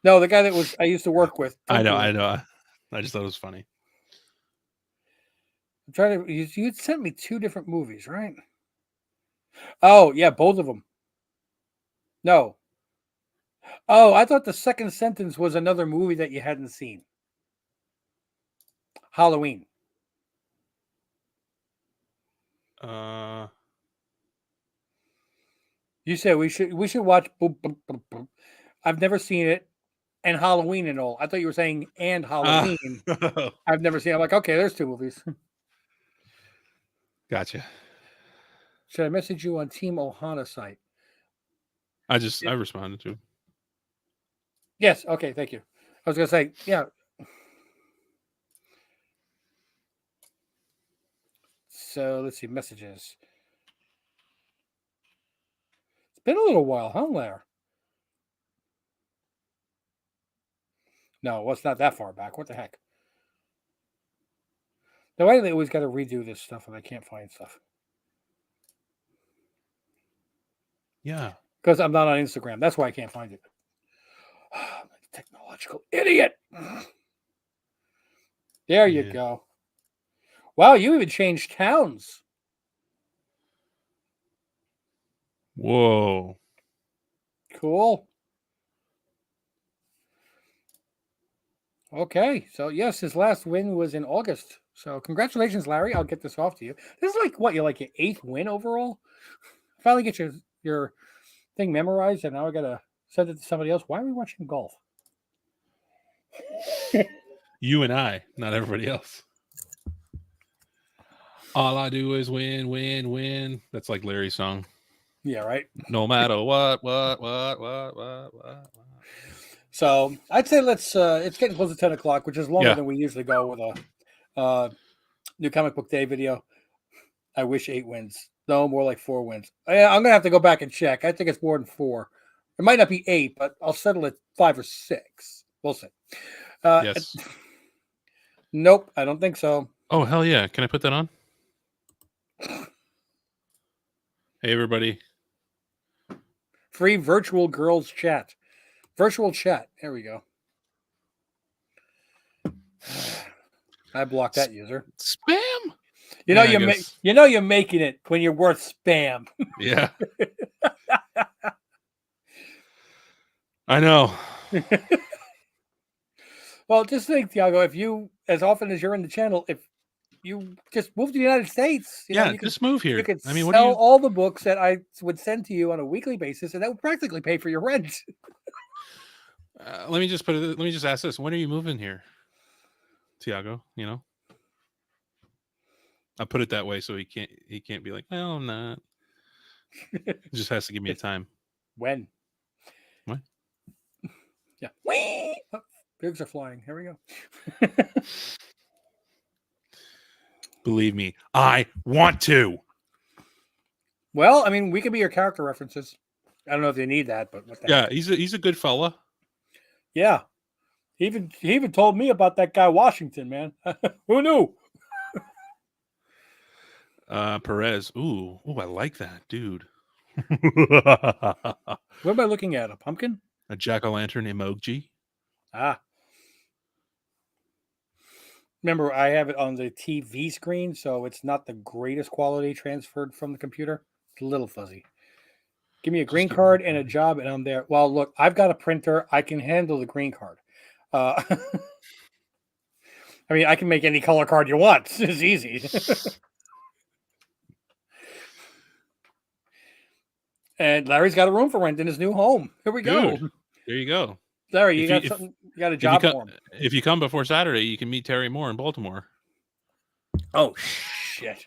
No, the guy that I used to work with. I know. I just thought it was funny. I'm trying to. You sent me 2 different movies, right? Oh yeah, both of them. No. Oh, I thought the second sentence was another movie that you hadn't seen. Halloween. You said we should watch. Boop, boop, boop, boop. I've never seen it, and Halloween and all. I thought you were saying and Halloween. I've never seen it. I'm like, okay, there's 2 movies. Gotcha. Should I message you on Team Ohana site? I responded to him. Yes. Okay. Thank you. I was going to say, yeah. So let's see. Messages. It's been a little while, huh, Larry? No, well, it's not that far back. What the heck? Now, why do they always got to redo this stuff and I can't find stuff? Yeah. Because I'm not on Instagram. That's why I can't find it. Technological idiot. There you go. Wow, you even changed towns. Whoa. Cool. Okay, so yes, his last win was in August. So congratulations, Larry. I'll get this off to you. This is like what, you're like your 8th win overall? Finally get your thing memorized, and now I gotta send it to somebody else. Why are we watching golf? You and I, not everybody else. All I do is win, win, win. That's like Larry's song. Yeah, right. No matter what. So I'd say let's. It's getting close to 10 o'clock, which is longer than we usually go with a new comic book day video. I wish 8 wins. No, more like 4 wins. I'm gonna have to go back and check. I think it's more than 4. It might not be 8, but I'll settle at 5 or 6. We'll see. Yes. Nope, I don't think so. Oh hell yeah! Can I put that on? Hey everybody. Free virtual girls chat. Virtual chat. There we go. I blocked that user. Spam. You know Yeah, you're making it when you're worth spam. Yeah. I know. Well, just think, Tiago, if you, as often as you're in the channel, if you just move to the United States, Yeah, you can just move here. you could I mean, what do sell you? all the books that I would send to you on a weekly basis, and that would practically pay for your rent. Let me just Let me just ask this: when are you moving here, Tiago? You know, I put it that way so he can't be like, well, I'm not. He just has to give me a time. When? What? Yeah. Whee! Oh, pigs are flying. Here we go. Believe me, I want to. Well, I mean, we could be your character references. I don't know if they need that, but what the Yeah, heck? he's a good fella. Yeah. He even told me about that guy Washington, man. Who knew? Perez. Ooh, I like that, dude. What am I looking at? A pumpkin? A jack-o'-lantern emoji. Ah. Remember, I have it on the TV screen, so it's not the greatest quality transferred from the computer. It's a little fuzzy. Give me a green card and a job, and I'm there. Well, look, I've got a printer. I can handle the green card. I mean, I can make any color card you want. It's easy. And Larry's got a room for rent in his new home. Here we go. Dude, there you go. Larry, you got something? You got a job for him? If you come before Saturday, you can meet Terry Moore in Baltimore. Oh shit!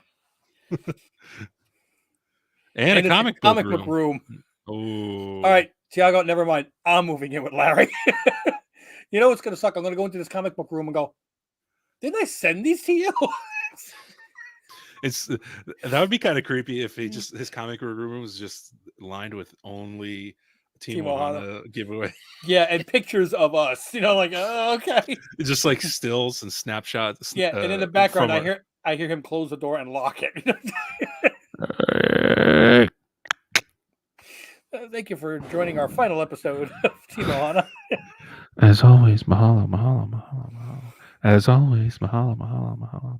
And a comic book room. Oh, all right, Tiago. Never mind. I'm moving in with Larry. You know what's going to suck? I'm going to go into this comic book room and go, didn't I send these to you? It's that would be kind of creepy if his comic room was just lined with only Team Ohana giveaway. Yeah, and pictures of us. Like, oh, okay. It's just like stills and snapshots. Yeah, and in the background, I hear him close the door and lock it. Thank you for joining our final episode of Team Ohana. As always, mahalo, mahalo, mahalo, mahalo. As always, mahalo, mahalo, mahalo.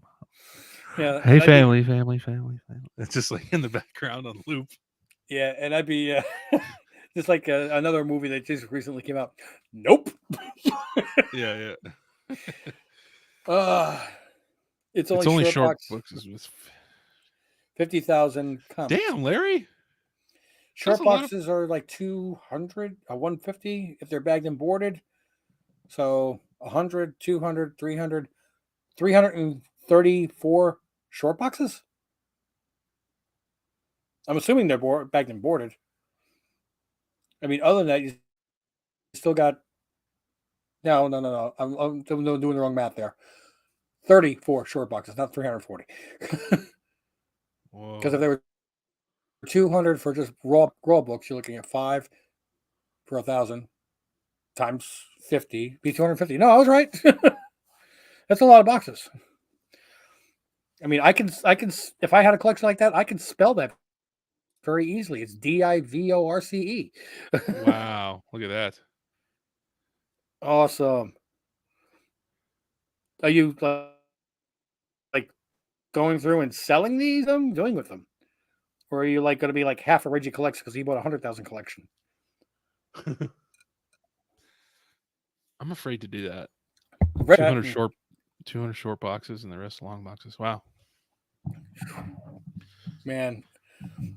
Yeah. Hey, family. It's just like in the background on loop. Yeah, and I'd be just like another movie that just recently came out. Nope. Yeah. It's only short boxes with 50,000 comics. Damn, Larry. Short boxes are like 200, 150 if they're bagged and boarded. So 100, 200, 300, 334 short boxes. I'm assuming they're bagged and boarded. I mean, other than that, you still got. No. I'm doing the wrong math there. 34 short boxes, not 340. Because if they were 200 for just raw books, you're looking at 5 for 1,000 times 50, be 250. No, I was right. That's a lot of boxes. I mean, I can if I had a collection like that, I can spell that very easily. It's Divorce. Wow, look at that. Awesome. Are you like going through and selling these? I'm doing with them, or are you like going to be like half a Reggie collection because he bought 100,000 collection? I'm afraid to do that. 200 short boxes and the rest long boxes. Wow. Man,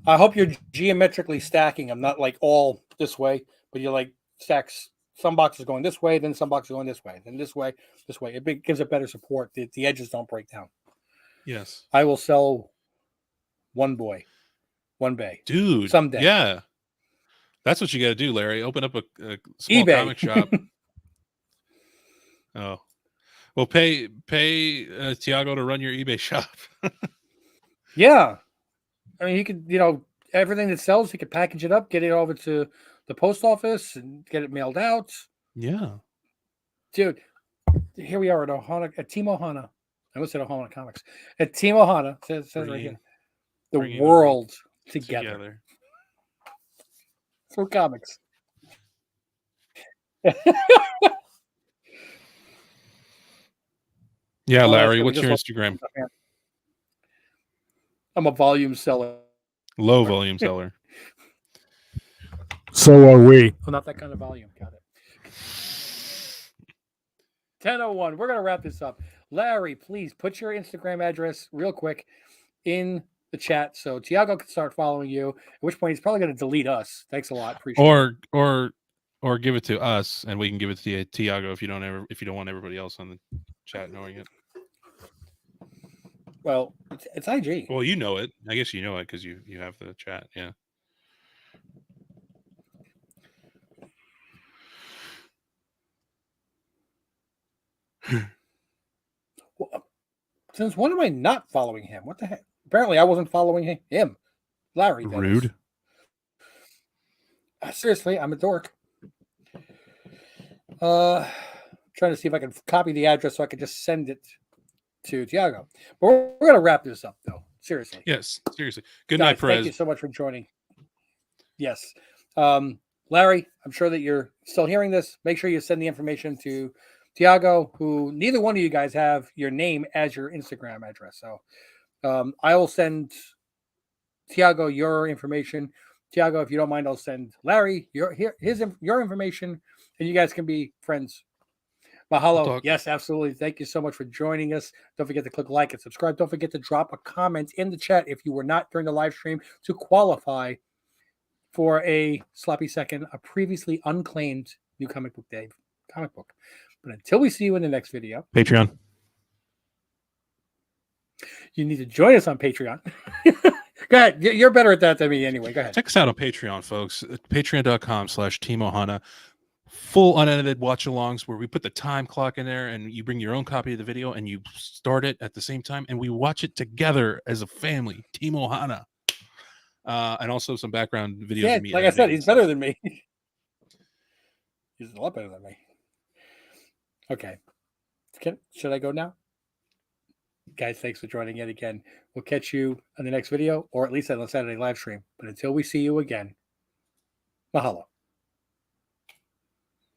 I hope you're geometrically stacking them, not like all this way, but you like stacks. Some boxes going this way, then some boxes going this way, then this way, this way. It gives it better support. The edges don't break down. Yes. I will sell one bay. Dude. Someday. Yeah. That's what you got to do, Larry. Open up a small eBay. Comic shop. Oh. Well, pay Tiago to run your eBay shop. Yeah. I mean, he could, everything that sells, he could package it up, get it over to the post office and get it mailed out. Yeah. Dude, here we are at Team Ohana. I almost said Ohana Comics. At Team Ohana, says right here. The world together. Through comics. Yeah, Oh, that's Larry, good. We what's just your lost Instagram? the fan. I'm a volume seller. Low volume seller. So are we. Oh, not that kind of volume. Got it. 10:01. We're gonna wrap this up. Larry, please put your Instagram address real quick in the chat so Tiago can start following you. At which point he's probably going to delete us. Thanks a lot. Appreciate it. Or give it to us and we can give it to Tiago if you don't want everybody else on the chat knowing it. Well, it's IG. Well, you know it. I guess you know it because you have the chat. Yeah. Well, since when am I not following him? What the heck? Apparently, I wasn't following him. Larry. that is. Rude. Seriously, I'm a dork. Trying to see if I can copy the address so I can just send it to Tiago. But we're going to wrap this up, though. Seriously. Yes. Seriously. Good Guys, night, Perez. Thank you so much for joining. Yes. Larry, I'm sure that you're still hearing this. Make sure you send the information to Tiago, who neither one of you guys have your name as your Instagram address. So I will send Tiago your information. Tiago, if you don't mind, I'll send Larry your information, and you guys can be friends. Mahalo. Yes, absolutely. Thank you so much for joining us. Don't forget to click like and subscribe. Don't forget to drop a comment in the chat if you were not during the live stream to qualify for a sloppy second, a previously unclaimed New Comic Book Day comic book. But until we see you in the next video, Patreon. You need to join us on Patreon. Go ahead. You're better at that than me anyway. Go ahead. Check us out on Patreon, folks. Patreon.com/TeamOhana. Full unedited watch-alongs where we put the time clock in there and you bring your own copy of the video and you start it at the same time and we watch it together as a family. Team Ohana. And also some background videos Yeah, of me. like I said, he's better than me. He's a lot better than me. Okay. Should I go now? Guys, thanks for joining yet again. We'll catch you on the next video, or at least on the Saturday live stream. But until we see you again, mahalo.